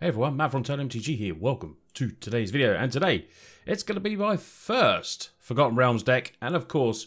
Hey everyone, Matt from Untitled MTG here. Welcome to today's video, and today it's going to be my first Forgotten Realms deck, and of course,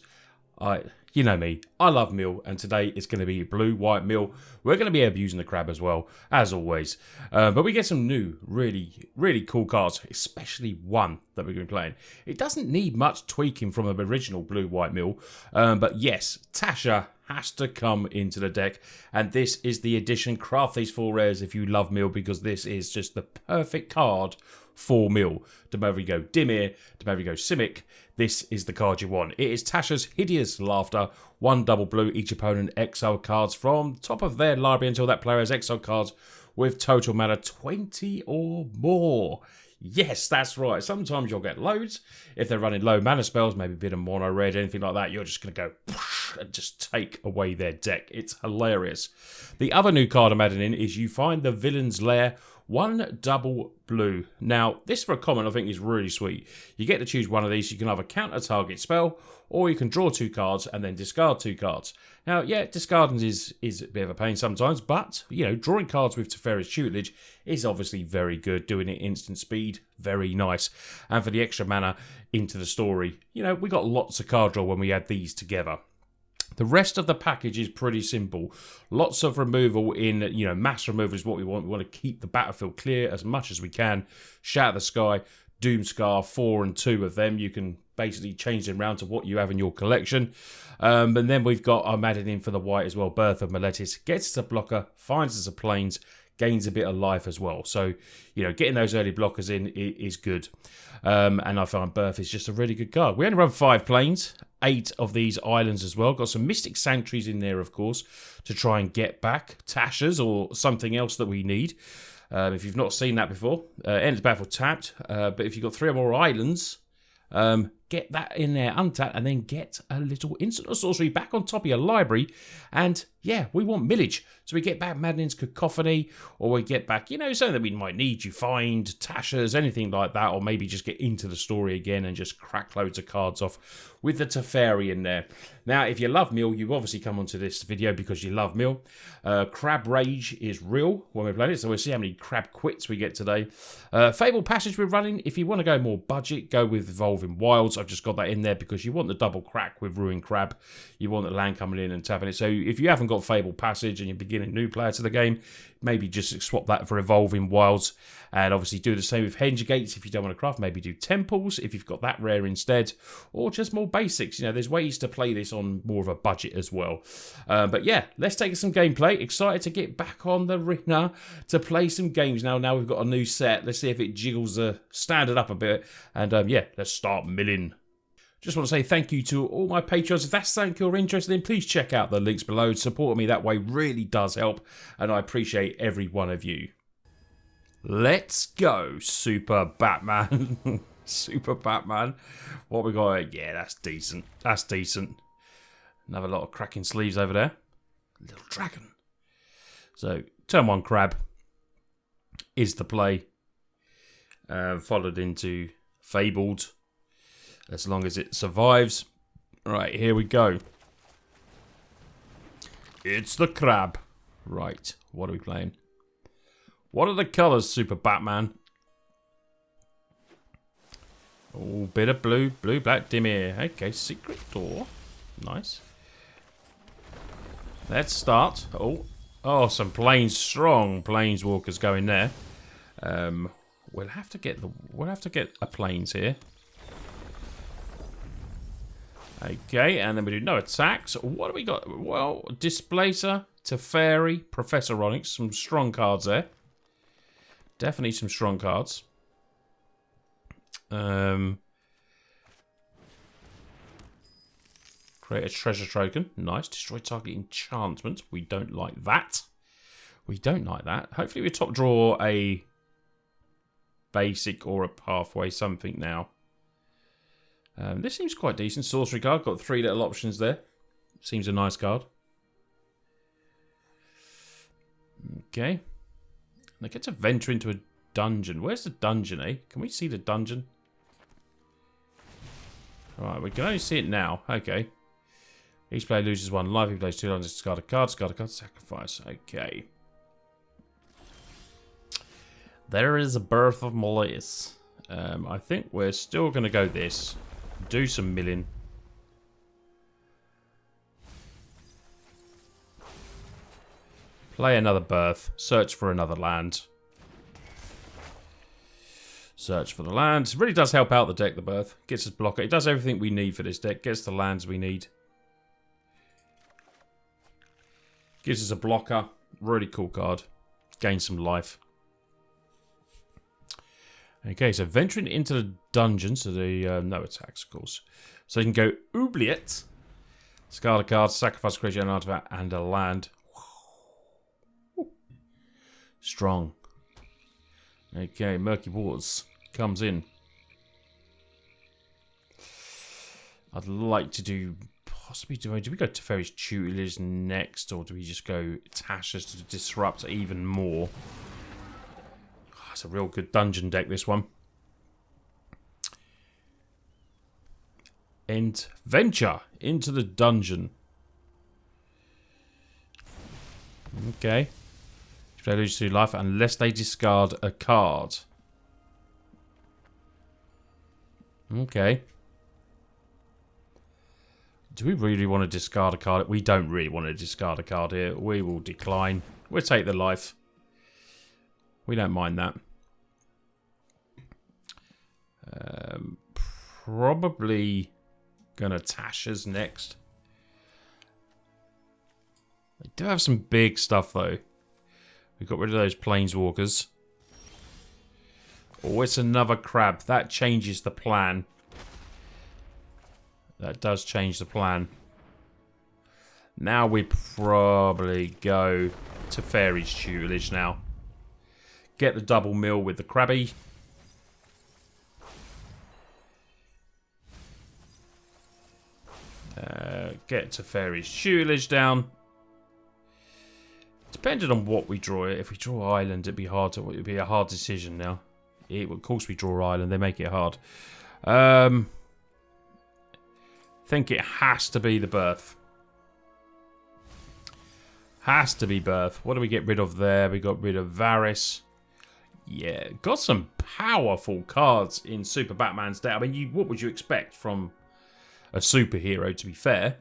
you know me, I love Mill, and today it's going to be blue-white Mill. We're going to be abusing the crab as well, as always, but we get some new, really cool cards, especially one that we're going to be playing. It doesn't need much tweaking from an original blue-white Mill, but yes, Tasha has to come into the deck, and this is the edition. Craft these 4 rares if you love Mill, because this is just the perfect card for Mill. Whether you go Dimir, whether you go Simic, this is the card you want. It is Tasha's Hideous Laughter. 1 double blue, each opponent exile cards from top of their library until that player has exile cards with total mana 20 or more. Yes, that's right. Sometimes you'll get loads. If they're running low mana spells, maybe a bit of mono red, anything like that, you're just going to go and just take away their deck. It's hilarious. The other new card I'm adding in is you find the villain's lair. 1 double blue. Now, this for a common I think is really sweet. You get to choose one of these. You can either counter target spell, or you can draw 2 cards and then discard 2 cards. Now, yeah, discarding is a bit of a pain sometimes, but, you know, drawing cards with Teferi's tutelage is obviously very good. Doing it instant speed, very nice. And for the extra mana into the story, you know, we got lots of card draw when we add these together. The rest of the package is pretty simple. Lots of removal in, you know, mass removal is what we want. We want to keep the battlefield clear as much as we can. Shatter the Sky, Doomscar, 4 and 2 of them. You can basically change them around to what you have in your collection. And then we've got, I'm adding in for the white as well, Birth of Meletis. Gets us a blocker, finds us a plains, gains a bit of life as well. So, you know, getting those early blockers in is good. And I find Birth is just a really good card. We only run 5 plains, 8 of these islands as well. Got some Mystic Sanctuaries in there, of course, to try and get back Tashas or something else that we need. If you've not seen that before, ends battle tapped. But if you've got 3 or more islands, get that in there untapped, and then get a little instant or sorcery back on top of your library. And yeah, we want millage. So we get back Maddening's Cacophony, or we get back, you know, something that we might need. You find Tasha's, anything like that, or maybe just get into the story again and just crack loads of cards off with the Teferi in there. Now, if you love Mill, you obviously come onto this video because you love Mill. Crab Rage is real when we're playing it, so we'll see how many crab quits we get today. Fable Passage we're running. If you want to go more budget, go with Evolving Wilds. I've just got that in there because you want the double crack with Ruined Crab. You want the land coming in and tapping it. So if you haven't got Fable Passage and you're beginning new player to the game, maybe just swap that for Evolving Wilds. And obviously do the same with Henge Gates if you don't want to craft. Maybe do Temples if you've got that rare instead. Or just more basics. You know, there's ways to play this on more of a budget as well. But yeah, let's take some gameplay. Excited to get back on the arena to play some games now. Now we've got a new set. Let's see if it jiggles the standard up a bit. And yeah, let's start milling. Just want to say thank you to all my patrons. If that's something you're interested in, please check out the links below. Supporting me that way really does help, and I appreciate every one of you. Let's go, Super Batman. Super Batman. What we got? Yeah, that's decent. That's decent. Another lot of cracking sleeves over there. Little dragon. So, turn 1 crab is the play. Followed into Fabled. As long as it survives. Right, here we go. It's the crab. Right, what are we playing? What are the colours, Super Batman? Oh, bit of blue, blue, black, Dimir. Okay, secret door. Nice. Let's start. Oh, some strong planeswalkers going there. We'll have to get a plains here. Okay, and then we do no attacks. What do we got? Well, Displacer, Teferi, Professor Onyx. Some strong cards there. Definitely some strong cards. Create a treasure token. Nice. Destroy target enchantment. We don't like that. We don't like that. Hopefully we top draw a basic or a pathway something now. This seems quite decent. Sorcery card. Got 3 little options there. Seems a nice card. Okay. And I get to venture into a dungeon. Where's the dungeon, eh? Can we see the dungeon? Alright, we can only see it now. Okay. Each player loses 1 life. He plays 2 lines. Discard a card, sacrifice. Okay. There is a birth of Mollis. I think we're still going to go this. Do some milling. Play another birth. Search for another land. Search for the land. It really does help out the deck, the birth. Gets us blocker. It does everything we need for this deck. Gets the lands we need. Gives us a blocker. Really cool card. Gain some life. Okay, so venturing into the dungeon. So the no attacks, of course. So you can go Oubliette. Discard a card. Sacrifice a creature, an artifact, and a land. Strong. Okay, Murky Waters comes in. I'd like to do... Possibly do we go Teferi's Tutelage next, or do we just go Tasha's to disrupt even more? Oh, it's a real good dungeon deck, this one. And venture into the dungeon. Okay. They lose 2 life unless they discard a card. Okay. Do we really want to discard a card? We don't really want to discard a card here. We will decline. We'll take the life. We don't mind that. Probably gonna Tasha's next. They do have some big stuff though. We got rid of those planeswalkers. Oh, it's another crab. That changes the plan. That does change the plan. Now we probably go to Fairy's Tutelage now. Get the double mill with the Krabby. Get to Fairy's Tutelage down. Depending on what we draw, if we draw Island, it'd be hard to. It'd be a hard decision now. Of course, we draw Island. They make it hard. Think it has to be the birth. Has to be birth. What do we get rid of there? We got rid of Varys. Yeah, got some powerful cards in Super Batman's deck. I mean, what would you expect from a superhero? To be fair,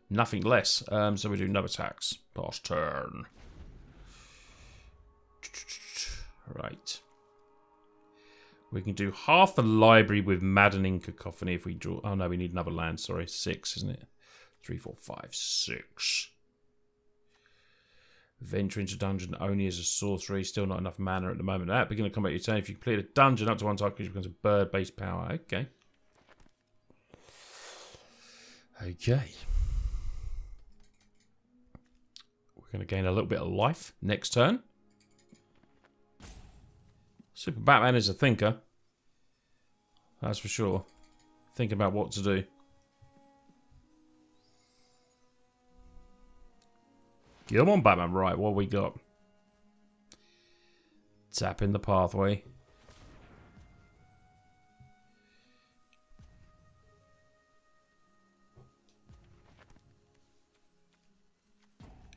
nothing less. So we do no attacks. Pass turn. Right. We can do half the library with Maddening Cacophony if we draw... Oh, no, we need another land. Sorry, 6, isn't it? 3, 4, 5, 6. Venture into dungeon only as a sorcery. Still not enough mana at the moment. At beginning of combat your turn, if you complete a dungeon up to 1 target creature becomes a bird-based power. Okay. Okay. We're going to gain a little bit of life next turn. Super Batman is a thinker. That's for sure. Thinking about what to do. Come on, Batman. Right, what we got? Tap in the pathway.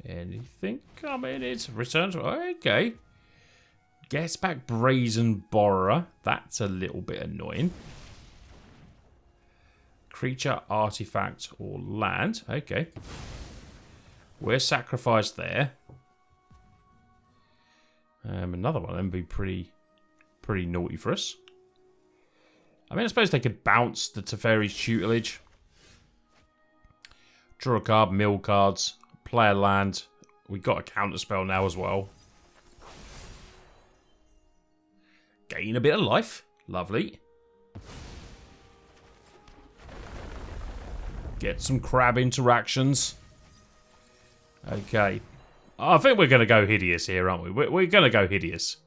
Anything coming? It's returns. Okay. Gets back Brazen Borrower. That's a little bit annoying. Creature, artifact, or land. Okay. We're sacrificed there. Another one of them would be pretty naughty for us. I mean, I suppose they could bounce the Teferi's Tutelage. Draw a card, mill cards, play a land. We got a counterspell now as well. Gain a bit of life. Lovely. Get some crab interactions. Okay. I think we're going to go Hideous here, aren't we? We're going to go Hideous.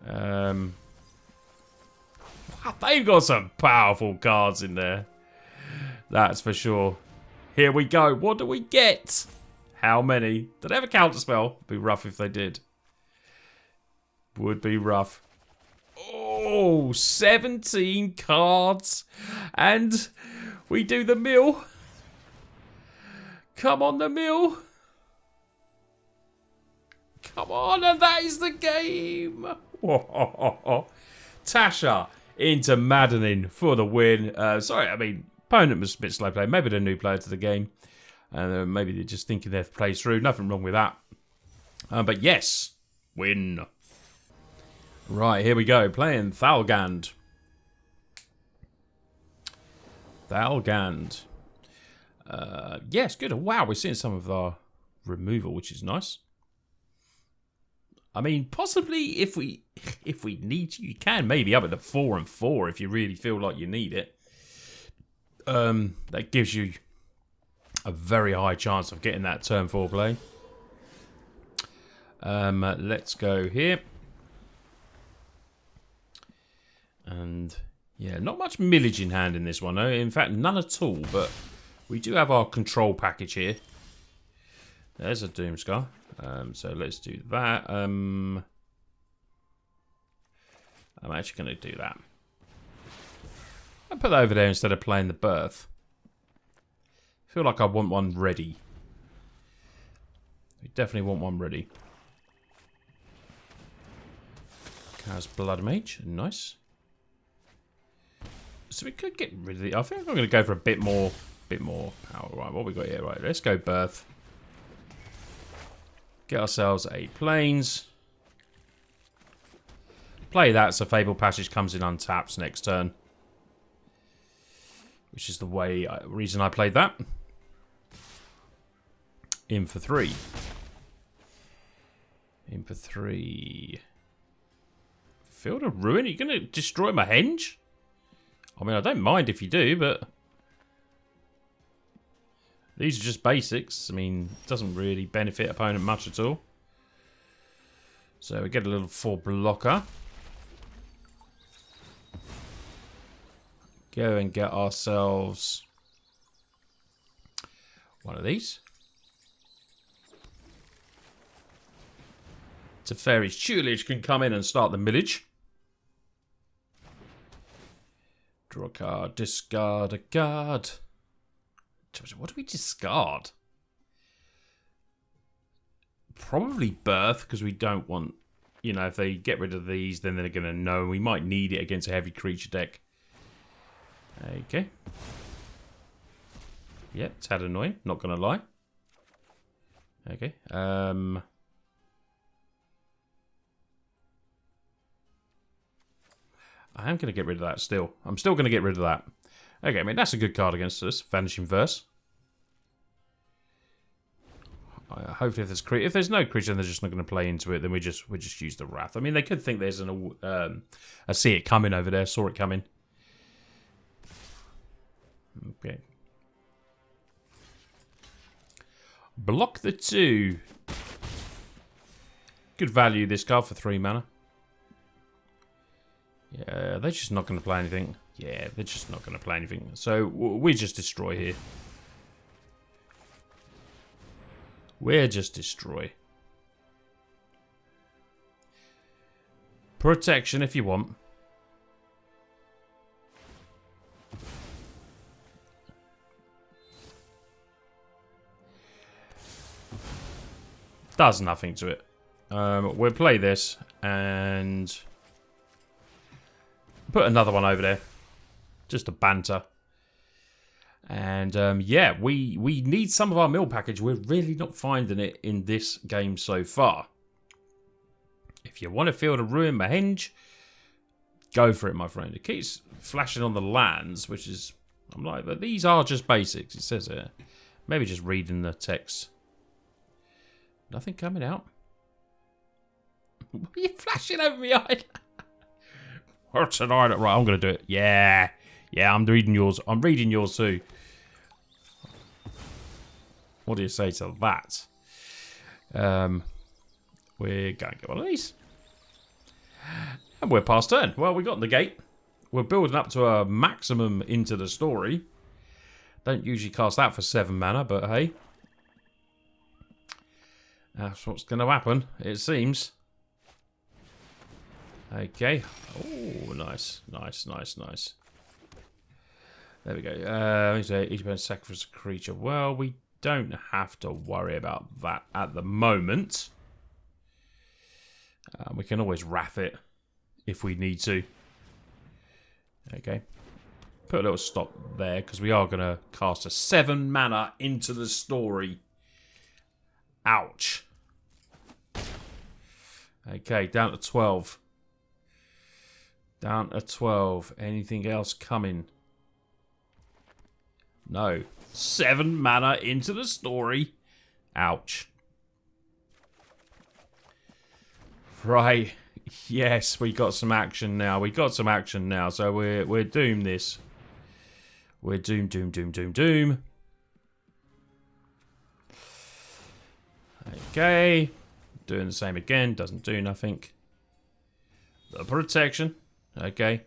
They've got some powerful cards in there. That's for sure. Here we go. What do we get? How many? Do they have a counterspell? It'd be rough if they did. Would be rough. Oh, 17 cards. And we do the mill. Come on, the mill. Come on, and that is the game. Tasha into maddening for the win. Sorry, I mean, opponent was a bit slow play. Maybe they're a new player to the game. Maybe they're just thinking they've played through. Nothing wrong with that. But yes, win. Right, here we go. Playing Thalgand. Yes, good. Wow, we're seeing some of our removal, which is nice. I mean, possibly if we need to, you can maybe up it to 4 and 4 if you really feel like you need it. That gives you a very high chance of getting that turn 4 play. Let's go here. And yeah, not much millage in hand in this one. No? In fact, none at all. But we do have our control package here. There's a Doomscar. So let's do that. I'm actually going to do that. I'll put that over there instead of playing the Birth. I feel like I want one ready. We definitely want one ready. Kaz Blood Mage. Nice. So we could get rid of the... I think I'm going to go for a bit more power. Right, what we got here? Right, let's go Birth. Get ourselves 8 planes. Play that so Fable Passage comes in untapped next turn. Which is the reason I played that. In for 3. In for 3. Field of Ruin? Are you going to destroy my henge? I mean, I don't mind if you do, but... These are just basics. I mean, it doesn't really benefit opponent much at all. So we get a little 4 blocker. Go and get ourselves one of these. Teferi's Tutelage can come in and start the millage. Draw a card, discard a card. What do we discard? Probably Birth, because we don't want... You know, if they get rid of these, then they're going to know. We might need it against a heavy creature deck. Okay. Yep, it's had annoying. Not going to lie. Okay. I am going to get rid of that still. I'm still going to get rid of that. Okay, I mean, that's a good card against us. Vanishing Verse. Hopefully if there's no creature and they're just not going to play into it, then we just use the Wrath. I mean, they could think there's a see it coming over there. Saw it coming. Okay. Block the 2. Good value this card for 3 mana. Yeah, they're just not going to play anything. Yeah, they're just not going to play anything. So we just destroy here. We're just destroy. Protection if you want. Does nothing to it. We'll play this and put another one over there. Just a banter. And yeah, we need some of our mill package. We're really not finding it in this game so far. If you want to Field of Ruin Mahenge, go for it, my friend. It keeps flashing on the lands, which is... I'm like, but these are just basics. It says it. Maybe just reading the text. Nothing coming out. What are you flashing over me? What's an item? Right, I'm going to do it. Yeah. Yeah, I'm reading yours. I'm reading yours too. What do you say to that? We're going to get one of these. And we're past turn. Well, we got the gate. We're building up to a maximum into the story. Don't usually cast that for 7 mana, but hey. That's what's going to happen, it seems. Okay. Oh, nice. Nice, nice, nice. There we go. Each opponent sacrifice a creature. Well, we don't have to worry about that at the moment. We can always wrath it if we need to. Okay. Put a little stop there because we are going to cast a 7 mana into the story. Ouch. Okay, down to 12. Down to 12. Anything else coming? No. 7 mana into the story. Ouch. Right. Yes, we got some action now. We got some action now. So we're doomed this. We're doom. Okay. Doing the same again. Doesn't do nothing. The protection. Okay.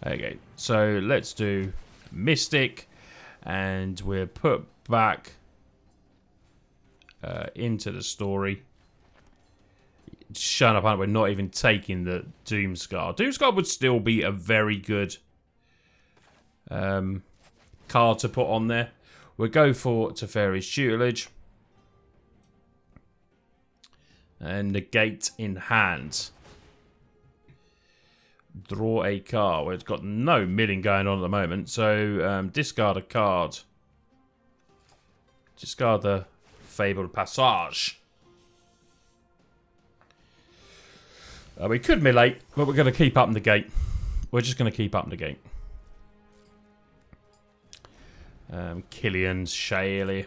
Okay. So let's do Mystic. And we're put back into the story. Shut up, we're not even taking the Doomscar. Doomscar would still be a very good card to put on there. We'll go for Teferi's Tutelage. And negate in hand. Draw a card. Well, it's got no milling going on at the moment. So, discard a card. Discard the Fabled Passage. We could millate, but we're going to keep up in the gate. We're just going to keep up in the gate. Killian's Shaley.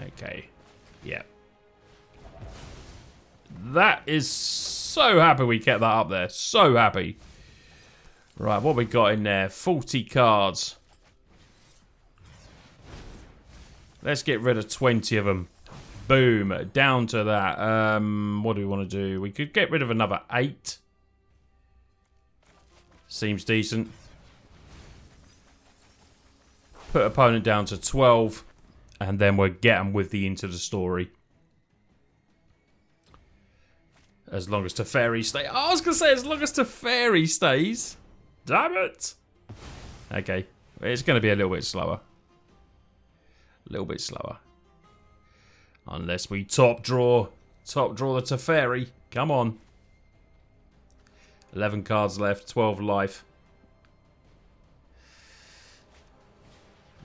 Okay. Yeah. That is so happy we kept that up there. So happy. Right, what we got in there? 40 cards. Let's get rid of 20 of them. Boom. Down to that. What do we want to do? We could get rid of another 8. Seems decent. Put opponent down to 12. And then we'll get them with the Into the Story. As long as Teferi stays. I was going to say as long as Teferi stays. Damn it. Okay. It's going to be a little bit slower. A little bit slower. Unless we top draw the Teferi. Come on. 11 cards left. 12 life.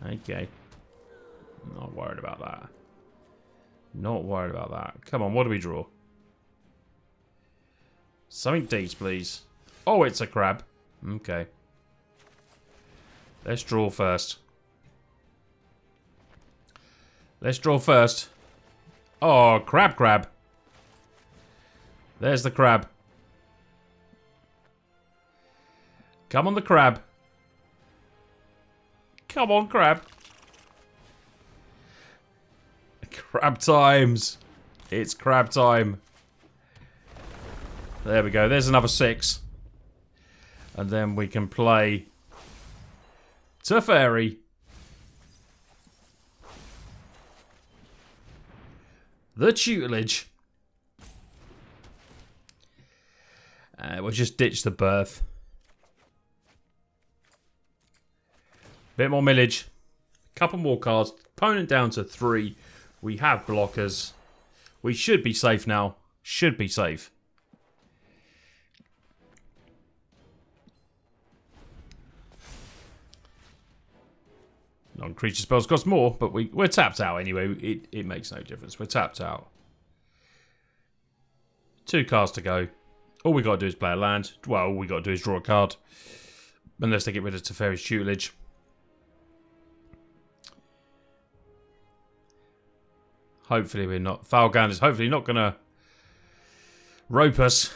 Okay. Not worried about that. Not worried about that. Come on, what do we draw? Something decent, please. Oh, it's a crab. Okay. Let's draw first. Let's draw first. Oh, crab. There's the crab. Come on, the crab. Come on, crab. Crab times. It's crab time. There we go. There's another 6. And then we can play Teferi. The Tutelage. We'll just ditch the birth. Bit more millage. Couple more cards. Opponent down to 3. We have blockers. We should be safe now. Should be safe. Non-creature spells cost more, but we're tapped out anyway. It makes no difference. We're tapped out. 2 cards to go. All we got to do is play a land. Well, all we got to do is draw a card. Unless they get rid of Teferi's Tutelage. Hopefully we're not... Falgan is hopefully not going to rope us.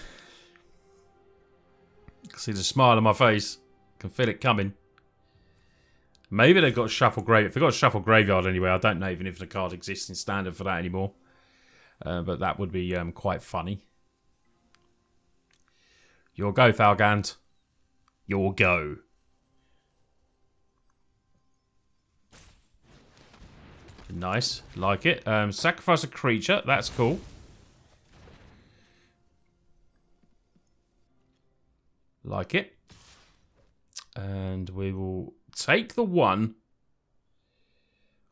I can see the smile on my face. Can feel it coming. Maybe they've got a shuffle graveyard. If they've got a shuffle graveyard anyway, I don't know even if the card exists in standard for that anymore. But that would be quite funny. Your go, Falgand. Your go. Nice. Like it. Sacrifice a creature. That's cool. Like it. And we will take the 1.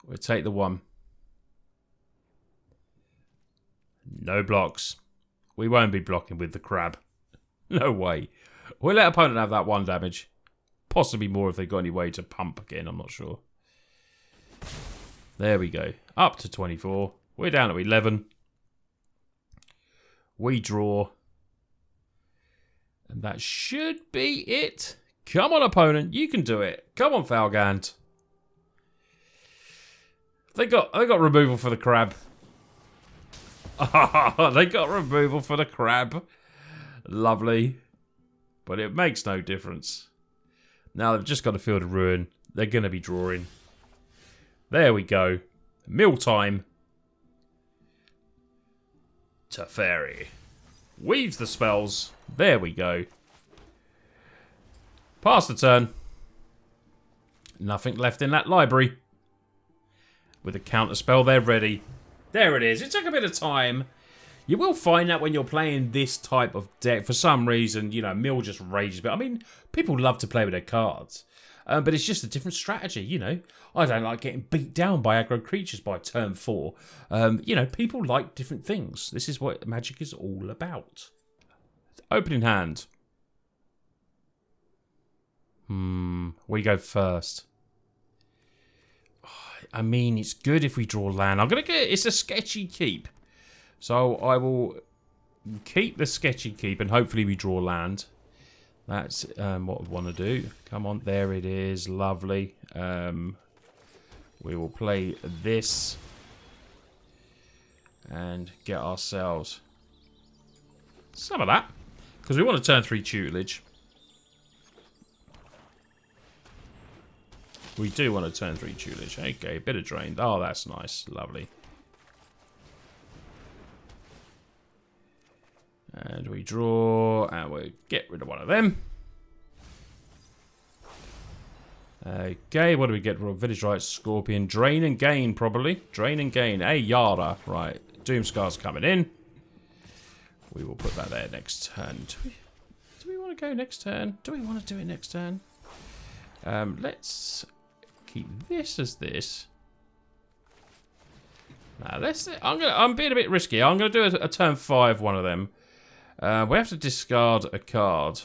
We'll take the 1. No blocks. We won't be blocking with the crab. No way. We'll let opponent have that 1 damage. Possibly more if they've got any way to pump again. I'm not sure. There we go. Up to 24. We're down to 11. We draw. And that should be it. Come on, opponent. You can do it. Come on, Falgant. They got removal for the crab. They got removal for the crab. Lovely. But it makes no difference. Now they've just got a Field of Ruin. They're going to be drawing. There we go. Mill time. Teferi. Weaves the spells. There we go. Pass the turn. Nothing left in that library. With a counter spell, they're ready. There it is. It took a bit of time. You will find that when you're playing this type of deck, for some reason, you know, Mill just rages. But I mean, people love to play with their cards. But it's just a different strategy, you know. I don't like getting beat down by aggro creatures by turn 4. You know, people like different things. This is what Magic is all about. Opening hand. We go first. I mean, it's good if we draw land. I'm going to get... It's a sketchy keep. So I will keep the sketchy keep and hopefully we draw land. That's what we want to do. Come on, there it is. Lovely. We will play this. And get ourselves some of that. Because we want to turn 3 tutelage. We do want to turn 3 tutelage. Okay, a bit of drain. Oh, that's nice. Lovely. And we draw, and we get rid of one of them. Okay, what do we get? Village Rites, Scorpion, Drain and Gain, probably. Drain and Gain. Hey, Yara. Right, Doomscar's coming in. We will put that there next turn. Do we want to go next turn? Do we want to do it next turn? Let's keep this as this. Now, I'm being a bit risky. I'm going to do a turn 5, one of them. We have to discard a card.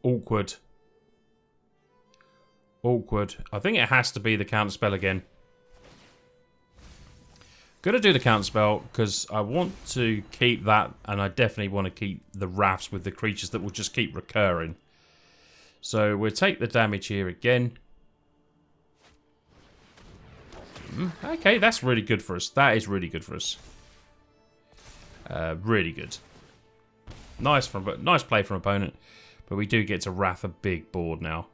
Awkward. Awkward. I think it has to be the counterspell again. Gonna do the counterspell because I want to keep that, and I definitely want to keep the rafts with the creatures that will just keep recurring. So we'll take the damage here again. Okay, that's really good for us. That is really good for us. Really good. Nice play from opponent. But we do get to wrath a big board now.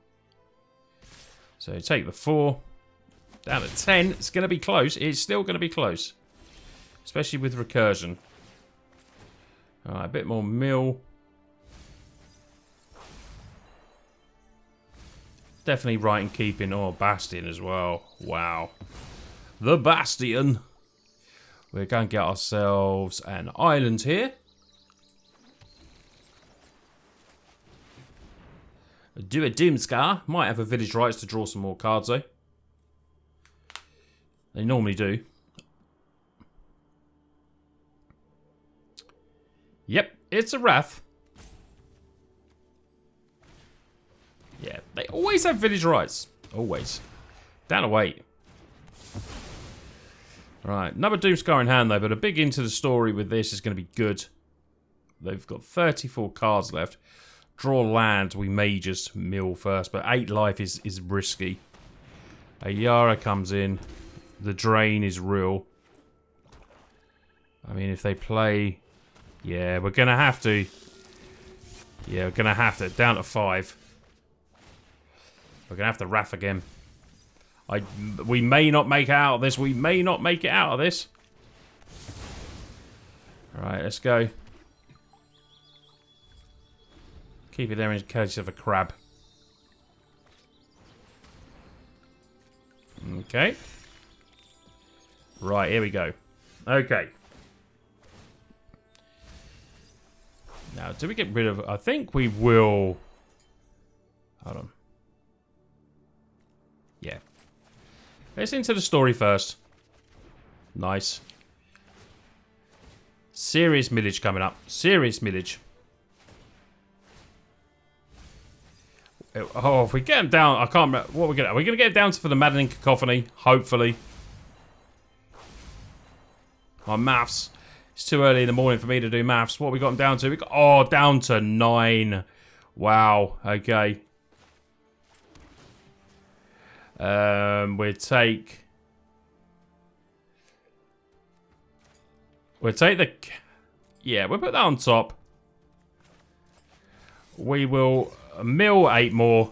So take the 4. Down to 10. It's going to be close. It's still going to be close. Especially with recursion. Alright, a bit more mill. Definitely right in keeping. Oh, Bastion as well. Wow. The Bastion. We're going to get ourselves an island here. Do a Doomscar. Might have a Village Rites to draw some more cards though. They normally do. Yep, it's a Wrath. Yeah, they always have Village Rites. Always. Down to 8. Right, another Doomscar in hand though, but a big into the story with this is going to be good. They've got 34 cards left. Draw land, we may just mill first, but 8 life is risky. A Yara comes in. The drain is real. I mean, if they play... Yeah, we're going to have to. Yeah, we're going to have to. Down to 5. We're going to have to Wrath again. We may not make it out of this. We may not make it out of this. Alright, let's go. Keep it there in case of a crab. Okay. Right, here we go. Okay. Now, do we get rid of... I think we will... Hold on. Yeah. Let's into the story first. Nice. Serious millage coming up. Serious millage. Oh, if we get them down, I can't remember what we're going to... Are we going to get it down for the maddening cacophony? Hopefully. My maths. It's too early in the morning for me to do maths. What have we got them down to? We got, oh, down to 9. Wow. Okay. We'll take the... Yeah, we'll put that on top. We will mill 8 more.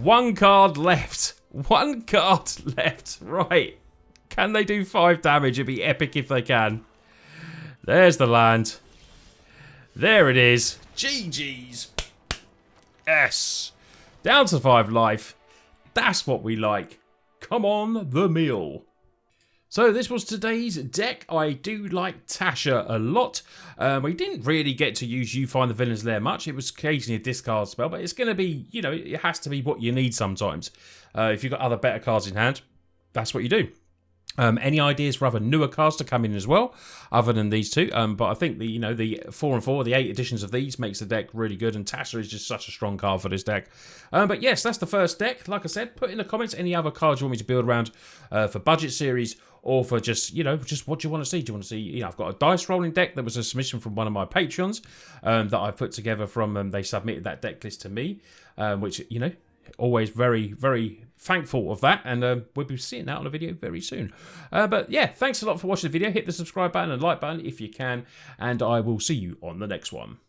1 card left. 1 card left. Right. Can they do 5 damage? It'd be epic if they can. There's the land. There it is. GG's. Yes. Down to 5 life. That's what we like. Come on, the mill. So this was today's deck. I do like Tasha a lot. We didn't really get to use You Find the Villains there much. It was occasionally a discard spell, but it's going to be, you know, it has to be what you need sometimes. If you've got other better cards in hand, that's what you do. Any ideas for other newer cards to come in as well, other than these two? But I think the, you know, the 4 and 4, the 8 editions of these makes the deck really good, and Tasha is just such a strong card for this deck. But yes, that's the first deck. Like I said, put in the comments any other cards you want me to build around for budget series, or for just, you know, just what do you want to see? Do you want to see, you know, I've got a dice rolling deck that was a submission from one of my Patreons that I put together from, they submitted that deck list to me, which, you know, always very, very thankful of that, and we'll be seeing that on a video very soon. But yeah, thanks a lot for watching the video. Hit the subscribe button and like button if you can, and I will see you on the next one.